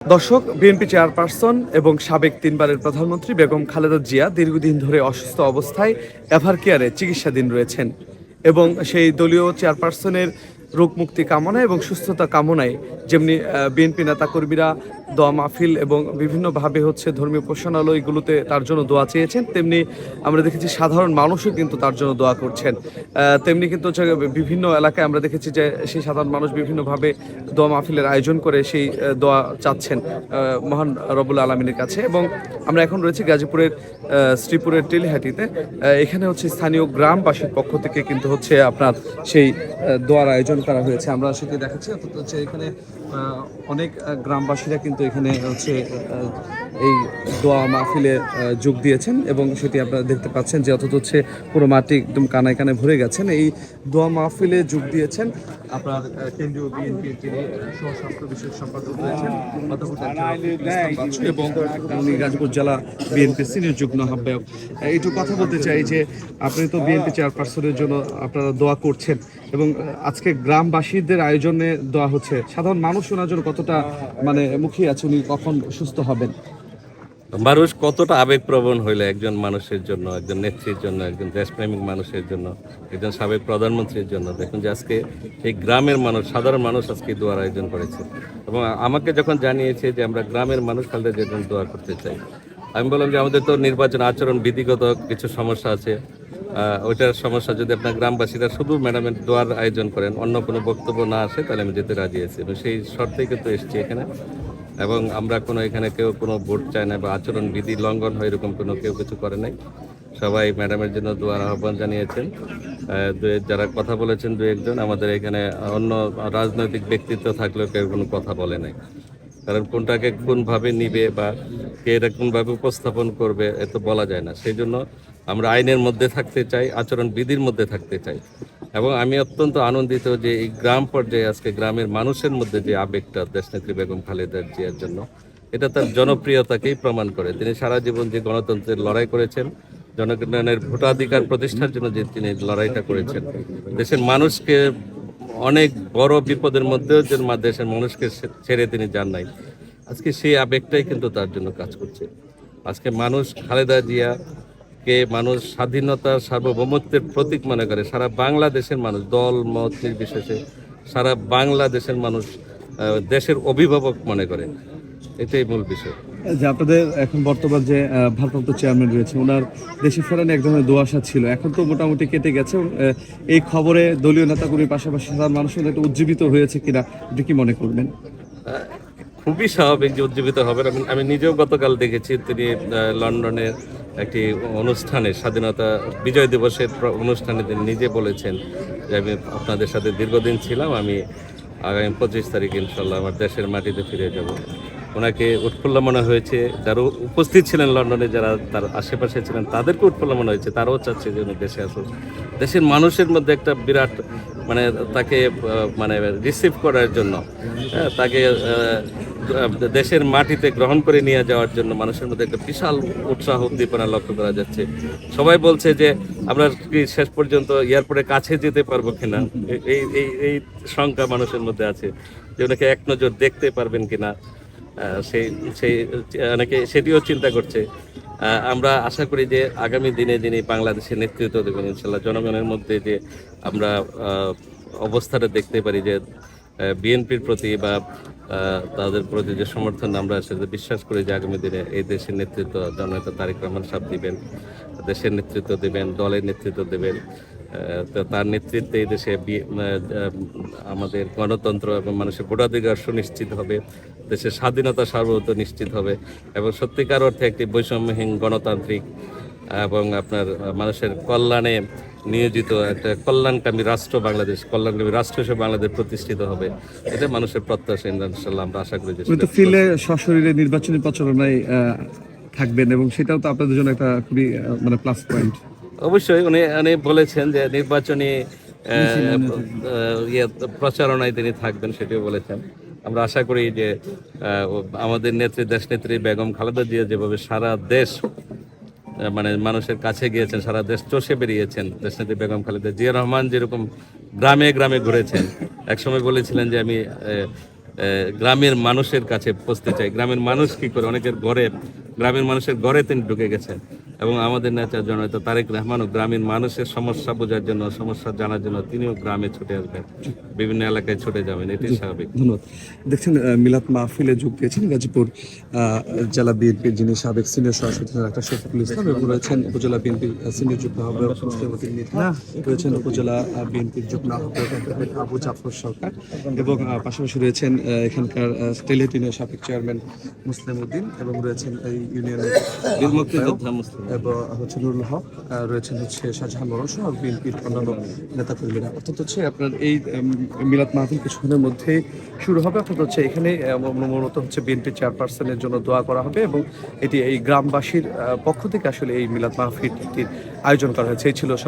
দর্শক, BNP chairperson এবং সাবেক তিনবারের প্রধানমন্ত্রী বেগম খালেদা জিয়া দীর্ঘদিন ধরে অসুস্থ অবস্থায় এভারকেয়ারে চিকিৎসাধীন রয়েছেন এবং সেই দলীয় চেয়ারপারসনের রোগ মুক্তি কামনা এবং সুস্থতা কামনায় যেমনি বিএনপি নেতাকর্মীরা দোয়া মাহফিল এবং বিভিন্নভাবে ধর্মীয় উপাসনালয়গুলোতে তার জন্য দোয়া চেয়েছেন, তেমনি আমরা দেখেছি সাধারণ মানুষও কিন্তু তার জন্য দোয়া করছেন। তেমনি কিন্তু বিভিন্ন এলাকায় আমরা দেখেছি যে সেই সাধারণ মানুষ বিভিন্নভাবে দোয়া মাহফিলের আয়োজন করে সেই দোয়া চাচ্ছেন মহান রব্বুল আলমিনের কাছে। এবং আমরা এখন রয়েছি গাজীপুরের শ্রীপুরের টেলিহাটিতে। এখানে স্থানীয় গ্রামবাসীর পক্ষ থেকে কিন্তু আপনার সেই দোয়ার আয়োজন করা হয়েছে। আমরা সেটি দেখাচ্ছি। অর্থাৎ এখানে অনেক গ্রামবাসীরা কিন্তু এখানে এই দোয়া মাহফিলে যোগ দিয়েছেন এবং সেটি আপনারা দেখতে পাচ্ছেন যে অর্থাৎ পুরো মাটি একদম কানায় কানায় ভরে গেছেন। এই দোয়া মাহফিলে যোগ দিয়েছেন আপনার কেন্দ্রীয় বিএনপির যিনি সহস্রাষ্ট্র বিষয়ক সম্পাদক রয়েছেন এবং উনি গাজীপুর জেলা বিএনপির সিনিয়র যুগ্ম আহ্বায়ক। একটু কথা বলতে চাই যে আপনি তো বিএনপি চেয়ারপারসনের জন্য আপনারা দোয়া করছেন এবং আজকে গ্রামবাসীদের আয়োজনে দোয়া হচ্ছে, সাধারণ মানুষ ওনার জন্য কতটা মুখিয়ে আছে, উনি কখন সুস্থ হবেন? মানুষ কতটা আবেগপ্রবণ হইলে একজন মানুষের জন্য, একজন নেত্রীর জন্য, একজন দেশপ্রেমিক মানুষের জন্য, একজন সাবেক প্রধানমন্ত্রীর জন্য। দেখুন যে আজকে এই গ্রামের মানুষ, সাধারণ মানুষ আজকে দোয়ার আয়োজন করেছে এবং আমাকে যখন জানিয়েছে যে আমরা গ্রামের মানুষ খালেদা জিয়ার জন্য দোয়া করতে চাই, আমি বললাম যে আমাদের তো নির্বাচন আচরণ বিধিগত কিছু সমস্যা আছে, ওইটার সমস্যা যদি আপনার গ্রামবাসীরা শুধু ম্যাডামের দোয়ার আয়োজন করেন, অন্য কোনো বক্তব্য না আসে, তাহলে আমি যেতে রাজি আছি এবং সেই শর্তেই কিন্তু এসেছি এখানে। এবং আমরা এখানে কেউ কোনো ভোট চাই না বা আচরণ বিধি লঙ্ঘন হয় এরকম কেউ কিছু করে নাই। সবাই ম্যাডামের জন্য দোয়ার আহ্বান জানিয়েছেন। যারা কথা বলেছেন দু একজন, আমাদের এখানে অন্য রাজনৈতিক ব্যক্তিত্ব থাকলেও কেউ কোনো কথা বলে নাই। কারণ কোনটাকে কোনভাবে নিবে বা কে এটা কোনভাবে উপস্থাপন করবে এত বলা যায় না। সেই জন্য আমরা আইনের মধ্যে থাকতে চাই, আচরণ বিধির মধ্যে থাকতে চাই। এবং আমি অত্যন্ত আনন্দিত যে এই গ্রাম পর্যায়ে আজকে গ্রামের মানুষের মধ্যে যে আবেগটা দেশনেত্রী বেগম খালেদা জিয়ার জন্য, এটা তার জনপ্রিয়তাকেই প্রমাণ করে। তিনি সারা জীবন যে গণতন্ত্রের লড়াই করেছেন, জনগণের ভোটাধিকার প্রতিষ্ঠার জন্য যে তিনি লড়াইটা করেছেন, দেশের মানুষকে অনেক বড় বিপদের মধ্যেও যে দেশের মানুষকে ছেড়ে তিনি যান নাই, আজকে সেই আবেগটাই কিন্তু তার জন্য কাজ করছে। আজকে মানুষ খালেদা জিয়া কে মানুষ স্বাধীনতা সার্বভৌমত্বের প্রতীক মনে করে। সারা বাংলাদেশের মানুষ দল মত নির্বিশেষে সারা বাংলাদেশের মানুষ দেশের অভিভাবক মনে করে। এটাই মূল বিষয়। যে আপনাদের এখন বর্তমান যে ভারপ্রাপ্ত চেয়ারম্যান রয়েছে, ওনার দেশে ফেরানো এক ধরনের দোয়াশা ছিল, এখন তো মোটামুটি কেটে গেছে। এই খবরে দলীয় নেতাকর্মীর পাশাপাশি সাধারণ মানুষের একটা উজ্জীবিত হয়েছে কিনা, আপনি কি মনে করবেন? খুবই স্বাভাবিক যে উজ্জীবিত হবেন। আমি নিজেও গতকাল দেখেছি তিনি লন্ডনের একটি অনুষ্ঠানে, স্বাধীনতা বিজয় দিবসের অনুষ্ঠানে তিনি নিজে বলেছেন যে আমি আপনাদের সাথে দীর্ঘদিন ছিলাম, আমি আগামী 25 তারিখ ইনশাল্লাহ আমার দেশের মাটিতে ফিরে যাব। ওনাকে উৎফুল্ল মনে হয়েছে, যারা উপস্থিত ছিলেন লন্ডনে, যারা তার আশেপাশে ছিলেন তাদেরকে উৎফুল্ল মনে হয়েছে, তারাও চাচ্ছে যে উনি দেশে আসুন। দেশের মানুষের মধ্যে একটা বিরাট তাকে রিসিভ করার জন্য, তাকে দেশের মাটিতে গ্রহণ করে নিয়ে যাওয়ার জন্য মানুষের মধ্যে একটা বিশাল উৎসাহ উদ্দীপনা লক্ষ্য করা যাচ্ছে। সবাই বলছে যে আমরা কি শেষ পর্যন্ত এয়ারপোর্টের কাছে যেতে পারবো কিনা, এই শঙ্কা মানুষের মধ্যে আছে যে ওনাকে এক নজর দেখতে পারবেন কিনা, সেই অনেকে সেটিও চিন্তা করছে। আমরা আশা করি যে আগামী দিনে যিনি বাংলাদেশের নেতৃত্ব দেবেন ইনশাল্লাহ, জনগণের মধ্যে যে আমরা অবস্থাটা দেখতে পারি যে বিএনপির প্রতি বা তাদের প্রতি যে সমর্থন, আমরা সেটা বিশ্বাস করি যে আগামী দিনে এই দেশের নেতৃত্ব জননেতা তারেক রহমান সাহেব দিবেন, দেশের নেতৃত্ব দেবেন, দলের নেতৃত্ব দেবেন। তো তার নেতৃত্বে এই দেশে আমাদের গণতন্ত্র এবং মানুষের ভোটাধিকার সুনিশ্চিত হবে, দেশের স্বাধীনতা সার্বভৌমত্ব নিশ্চিত হবে এবং সত্যিকার অর্থে একটি বৈষম্যহীন গণতান্ত্রিক এবং আপনার মানুষের কল্যাণে নিয়োজিত একটা কল্যাণকামী রাষ্ট্র, বাংলাদেশ কল্যাণকামী রাষ্ট্র হিসেবে বাংলাদেশ প্রতিষ্ঠিত হবে। এটা মানুষের প্রত্যাশা। ইনশাআল্লাহ আমরা আশা করি যে ফিল্ডে সশরীরে নির্বাচনী প্রচারণায় থাকবেন এবং সেটাও তো আপনাদের জন্য একটা খুবই প্লাস পয়েন্ট। অবশ্যই উনি বলেছেন যে নির্বাচনী প্রচারণায় তিনি থাকবেন, সেটিও বলেছেন। আমরা আশা করি যে আমাদের নেত্রী, দেশনেত্রী বেগম খালেদা জিয়া যেভাবে সারা দেশ মানুষের কাছে গিয়েছেন, সারা দেশ চষে বেরিয়েছেন, দেশনেত্রী বেগম খালেদা জিয়া রহমান যেরকম গ্রামে গ্রামে ঘুরেছেন। একসময় বলেছিলেন যে আমি গ্রামের মানুষের কাছে পৌঁছতে চাই। গ্রামের মানুষ কি করে, অনেকের ঘরে, গ্রামের মানুষের ঘরে তিনি ঢুকে গেছেন এবং আমাদের নেতা জননেতা তারেক রহমানও গ্রামের মানুষের সমস্যা বোঝার জন্য, সমস্যা জানার জন্য তিনিও গ্রামে ছুটে আসবেন, বিভিন্ন এলাকায় ছুটে যাবেন, এটাই স্বাভাবিক। ধন্যবাদ। দেখছেন মিলাদ মাহফিলে যোগ দিয়েছেন গাজীপুর জেলা বিএনপির যিনি সাবেক সিনিয়র সভাপতি ডাক্তার শফিকুল ইসলাম, এবং রয়েছেন উপজেলা বিএনপির সিনিয়র যুগ্ম আহ্বায়ক মুসলিম উদ্দিন মিথা, রয়েছেন উপজেলা বিএনপির যুগ্ম আহ্বায়ক আবু জাফর সরকার, এবং পাশাপাশি রয়েছেন এখানকার টেলিটিনের সাবেক চেয়ারম্যান মুসলিম উদ্দিন, এবং রয়েছেন এই ইউনিয়নের মুক্তিযোদ্ধা মুসলিম এবং হচ্ছে নুরুল হক, রয়েছেন হচ্ছে শাহজাহান মরণ সহ বিএনপির অন্যান্য নেতাকর্মীরা। অর্থাৎ হচ্ছে আপনার এই মিলাদ মাহফিল কিছুক্ষণের মধ্যে শুরু হবে। অর্থাৎ হচ্ছে এখানে মূলত হচ্ছে বিএনপি চেয়ারপারসনের জন্য দোয়া করা হবে, এবং এটি এই গ্রামবাসীর পক্ষ থেকে আসলে এই মিলাদ মাহফিলটির আয়োজন করা হয়েছে। এই ছিল